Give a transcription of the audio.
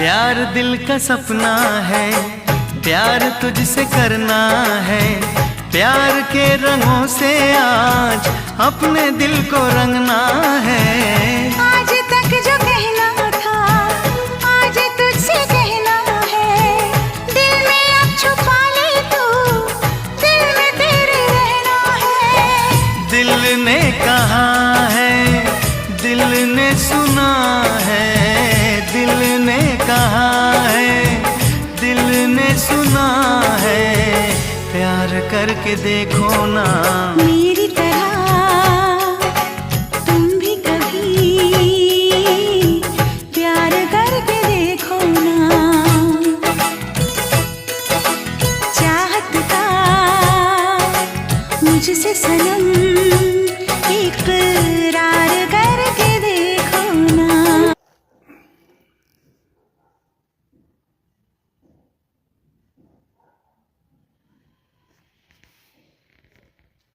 प्यार दिल का सपना है, प्यार तुझसे करना है। प्यार के रंगों से आज अपने दिल को रंगना है। आज तक जो कहना था आज तुझसे कहना है। दिल में अब छुपा ले तू, दिल में तेरे रहना है। दिल ने कहा है, दिल ने सुना है। दिल ने कहा है, दिल ने सुना है। प्यार करके देखो ना मेरी